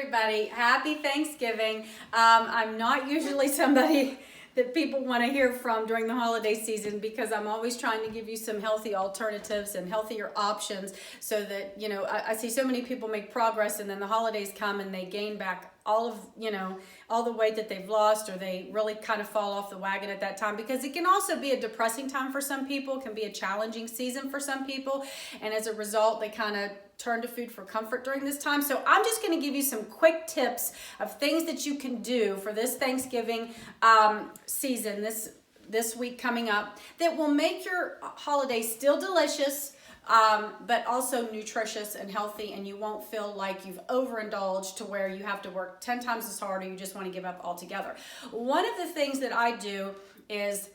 everybody. Happy Thanksgiving. I'm not usually somebody that people want to hear from during the holiday season because I'm always trying to give you some healthy alternatives and healthier options so that, I see so many people make progress and then the holidays come and they gain back all of, all the weight that they've lost, or they really kind of fall off the wagon at that time, because it can also be a depressing time for some people. It can be a challenging season for some people. And as a result, they kind of turn to food for comfort during this time. So I'm just going to give you some quick tips of things that you can do for this Thanksgiving season, this week coming up, that will make your holiday still delicious, but also nutritious and healthy, and you won't feel like you've overindulged to where you have to work 10 times as hard or you just want to give up altogether. One of the things that I do is,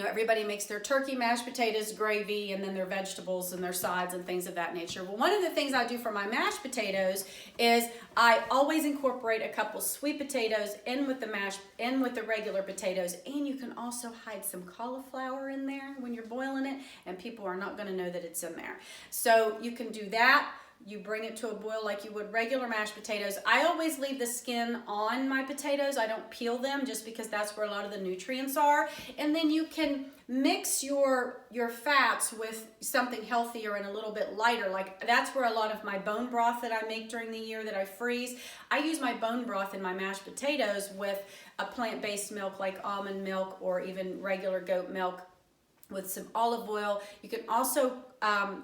everybody makes their turkey, mashed potatoes, gravy, and then their vegetables and their sides and things of that nature. Well, one of the things I do for my mashed potatoes is I always incorporate a couple sweet potatoes in with the regular potatoes, and you can also hide some cauliflower in there when you're boiling it, and people are not going to know that it's in there. So you can do that. You bring it to a boil like you would regular mashed potatoes. I always leave the skin on my potatoes. I don't peel them just because that's where a lot of the nutrients are. And then you can mix your fats with something healthier and a little bit lighter. Like that's where a lot of my bone broth that I make during the year that I freeze, I use my bone broth in my mashed potatoes with a plant-based milk like almond milk or even regular goat milk with some olive oil. You can also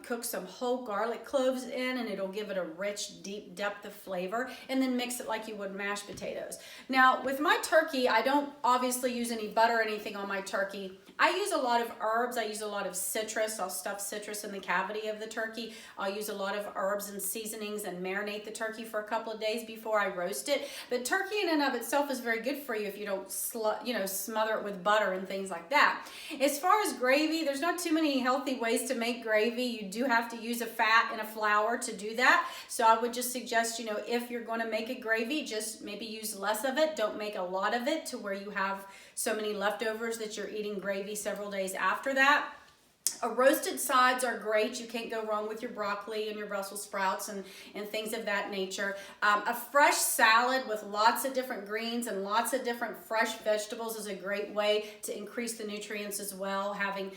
cook some whole garlic cloves in, and it'll give it a rich, deep depth of flavor, and then mix it like you would mashed potatoes. Now, with my turkey, I don't obviously use any butter or anything on my turkey. I use a lot of herbs. I use a lot of citrus. I'll stuff citrus in the cavity of the turkey. I'll use a lot of herbs and seasonings and marinate the turkey for a couple of days before I roast it. But turkey in and of itself is very good for you if you don't smother it with butter and things like that. As far as gravy, there's not too many healthy ways to make gravy. You do have to use a fat and a flour to do that. So I would just suggest, if you're going to make a gravy, just maybe use less of it. Don't make a lot of it to where you have so many leftovers that you're eating gravy several days after that. Roasted sides are great. You can't go wrong with your broccoli and your Brussels sprouts and things of that nature. A fresh salad with lots of different greens and lots of different fresh vegetables is a great way to increase the nutrients as well. Having,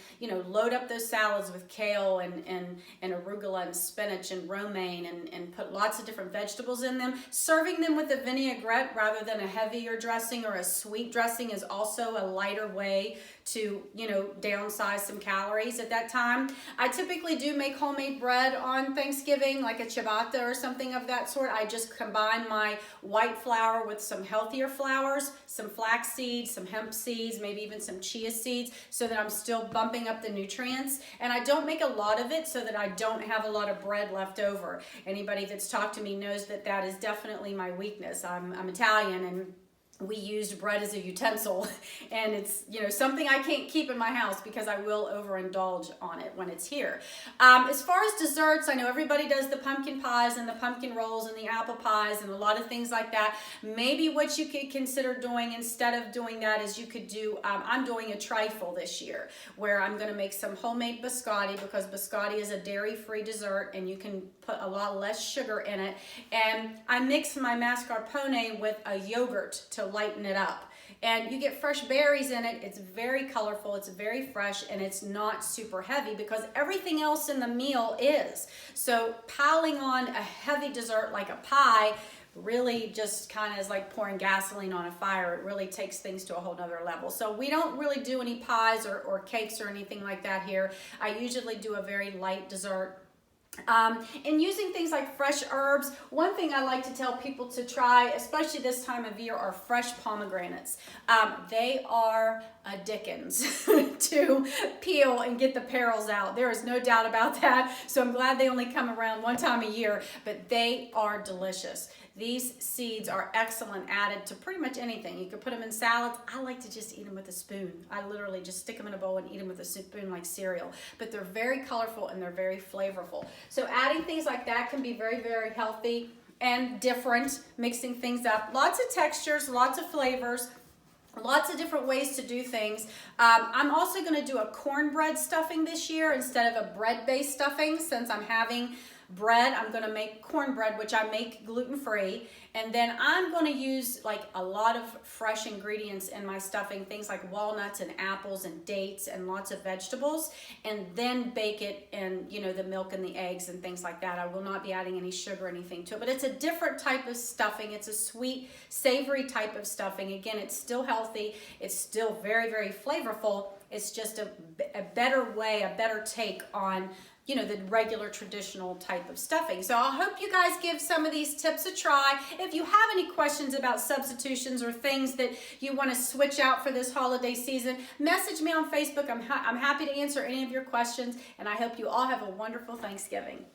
load up those salads with kale and arugula and spinach and romaine and put lots of different vegetables in them. Serving them with a vinaigrette rather than a heavier dressing or a sweet dressing is also a lighter way to, downsize some calories at that time. I typically do make homemade bread on Thanksgiving, like a ciabatta or something of that sort. I just combine my white flour with some healthier flours, some flax seeds, some hemp seeds, maybe even some chia seeds, so that I'm still bumping up the nutrients. And I don't make a lot of it so that I don't have a lot of bread left over. Anybody that's talked to me knows that that is definitely my weakness. I'm Italian, and we used bread as a utensil, and it's something I can't keep in my house because I will overindulge on it when it's here. As far as desserts, I know everybody does the pumpkin pies and the pumpkin rolls and the apple pies and a lot of things like that. Maybe what you could consider doing instead of doing that is you could do, I'm doing a trifle this year where I'm going to make some homemade biscotti, because biscotti is a dairy-free dessert and you can put a lot less sugar in it. And I mix my mascarpone with a yogurt to lighten it up, and you get fresh berries in it. It's very colorful, it's very fresh, and it's not super heavy because everything else in the meal is. So piling on a heavy dessert like a pie really just kind of is like pouring gasoline on a fire. It really takes things to a whole nother level. So we don't really do any pies or cakes or anything like that here. I usually do a very light dessert. And using things like fresh herbs, one thing I like to tell people to try, especially this time of year, are fresh pomegranates. They are a dickens to peel and get the perils out. There is no doubt about that. So I'm glad they only come around one time a year, but they are delicious. These seeds are excellent added to pretty much anything. You could put them in salads. I like to just eat them with a spoon. I literally just stick them in a bowl and eat them with a spoon like cereal. But they're very colorful and they're very flavorful. So adding things like that can be very, very healthy and different, mixing things up. Lots of textures, lots of flavors. Lots of different ways to do things. I'm also going to do a cornbread stuffing this year instead of a bread-based stuffing, since I'm having bread. I'm gonna make cornbread, which I make gluten-free. And then I'm gonna use like a lot of fresh ingredients in my stuffing, things like walnuts and apples and dates and lots of vegetables, and then bake it in, you know, the milk and the eggs and things like that. I will not be adding any sugar or anything to it, but it's a different type of stuffing. It's a sweet, savory type of stuffing. Again, it's still healthy. It's still very, very flavorful. It's just a better way, a better take on, you know, the regular traditional type of stuffing. So I hope you guys give some of these tips a try. If you have any questions about substitutions or things that you want to switch out for this holiday season, message me on Facebook. I'm happy to answer any of your questions, and I hope you all have a wonderful Thanksgiving.